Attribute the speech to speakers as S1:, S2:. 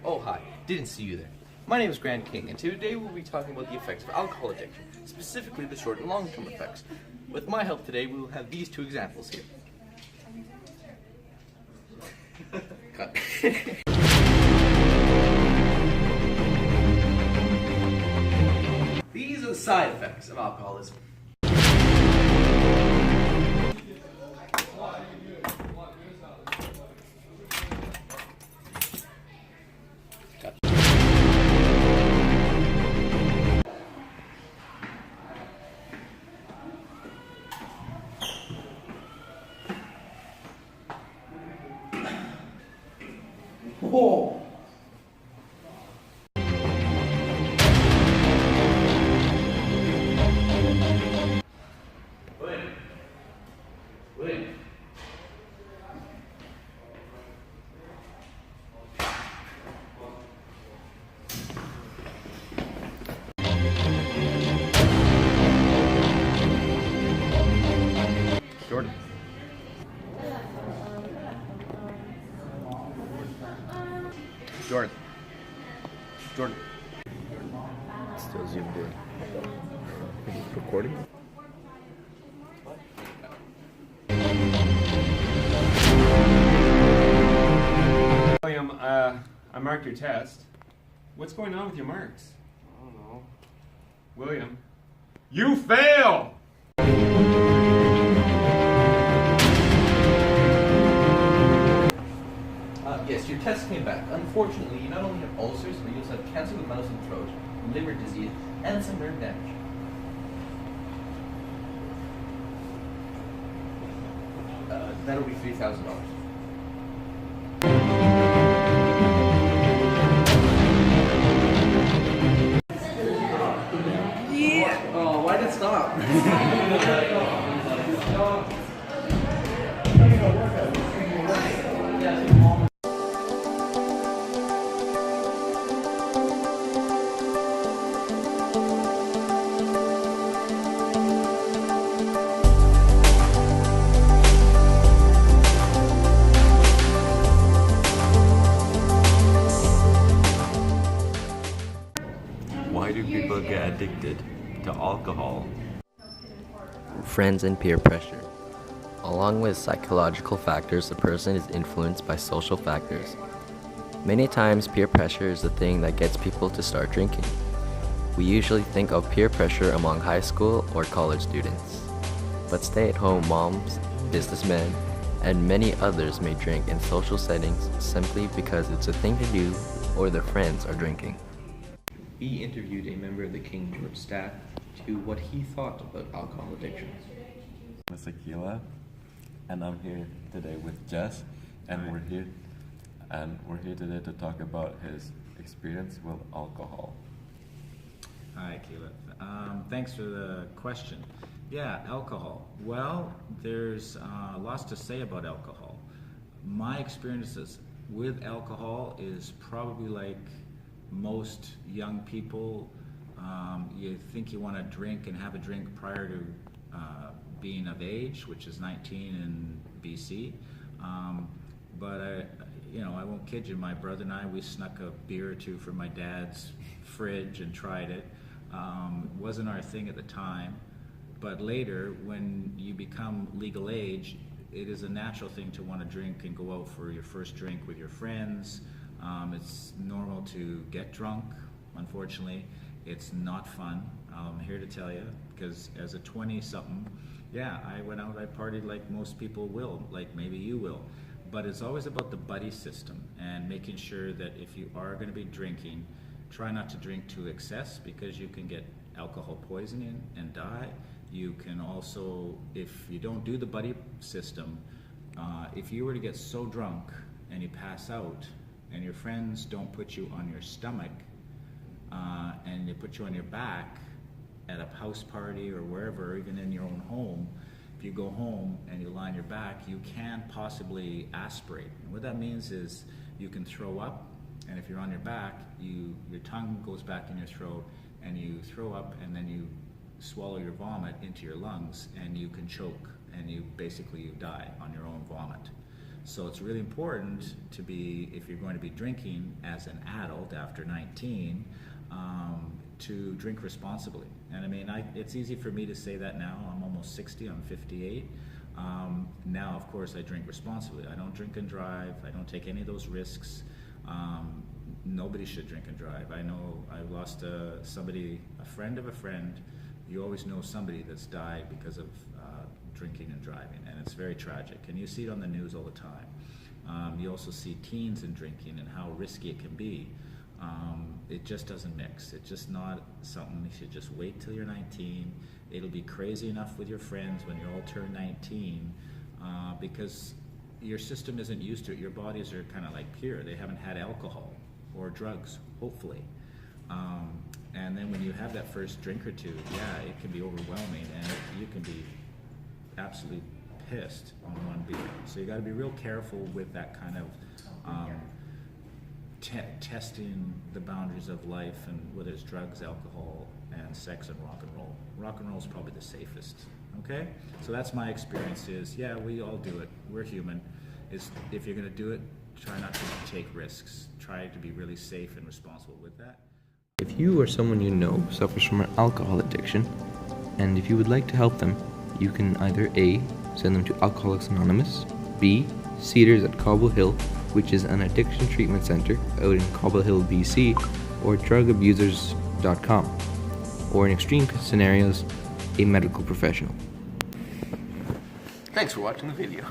S1: Oh, hi. Didn't see you there. My name is Grant King, and today we'll be talking about the effects of alcohol addiction, specifically the short and long-term effects. With my help today, we will have these two examples here. Cut. These are the side effects of alcoholism. Cut. Whoa! Wait. Jordan. Jordan.
S2: Still zoomed in. Recording?
S3: William, I marked your test. What's going on with your marks?
S1: I don't know.
S3: William, you fail!
S1: Yes, your test came back. Unfortunately, you not only have ulcers, but you also have cancer of the mouth and throat, liver disease, and some nerve damage. That'll be $3,000. Yeah! Oh, why did it stop?
S2: Why do people get addicted to alcohol?
S4: Friends and peer pressure. Along with psychological factors, a person is influenced by social factors. Many times, peer pressure is the thing that gets people to start drinking. We usually think of peer pressure among high school or college students. But stay-at-home moms, businessmen, and many others may drink in social settings simply because it's a thing to do or their friends are drinking.
S1: We interviewed a member of the King George staff to what he thought about alcohol addiction.
S5: I'm Aqilla, and I'm here today with Jess, and we're here today to talk about his experience with alcohol.
S6: Hi, Aqilla. Thanks for the question. Yeah, alcohol. Well, there's lots to say about alcohol. My experiences with alcohol is probably like most young people. You think you want to drink and have a drink prior to being of age, which is 19 in BC. But I won't kid you. My brother and I, we snuck a beer or two from my dad's fridge and tried it. Wasn't our thing at the time, but later, when you become legal age, it is a natural thing to want to drink and go out for your first drink with your friends. It's normal to get drunk. Unfortunately, it's not fun. I'm here to tell you, because as a 20-something, yeah, I went out, I partied like most people will, like maybe you will. But it's always about the buddy system and making sure that if you are going to be drinking, try not to drink to excess, because you can get alcohol poisoning and die. You can also, if you don't do the buddy system, if you were to get so drunk and you pass out and your friends don't put you on your stomach and they put you on your back at a house party or wherever, or even in your own home, if you go home and you lie on your back, you can possibly aspirate. And what that means is you can throw up, and if you're on your back, your tongue goes back in your throat and you throw up, and then you swallow your vomit into your lungs and you can choke, and you die on your own vomit. So it's really important to be, if you're going to be drinking as an adult after 19, to drink responsibly. And I mean, it's easy for me to say that now. I'm almost 60, I'm 58. Now, of course, I drink responsibly. I don't drink and drive. I don't take any of those risks. Nobody should drink and drive. I know I lost a friend of a friend. You always know somebody that's died because of drinking and driving, and it's very tragic. And you see it on the news all the time. You also see teens and drinking and how risky it can be. It just doesn't mix. It's just not something you should just wait till you're 19. It'll be crazy enough with your friends when you're all turned 19 because your system isn't used to it. Your bodies are kind of like pure. They haven't had alcohol or drugs, hopefully. And then when you have that first drink or two, yeah, it can be overwhelming and you can be absolutely pissed on one beer. So you got to be real careful with that kind of testing the boundaries of life, and whether it's drugs, alcohol, and sex and rock and roll. Rock and roll is probably the safest. Okay, so that's my experience. Is yeah, we all do it. We're human. Is if you're going to do it, try not to take risks. Try to be really safe and responsible with that.
S1: If you or someone you know suffers from an alcohol addiction, and if you would like to help them, you can either A, send them to Alcoholics Anonymous, B, Cedars at Cobble Hill, which is an addiction treatment center out in Cobble Hill, BC, or drugabusers.com, or in extreme scenarios, a medical professional. Thanks for watching the video.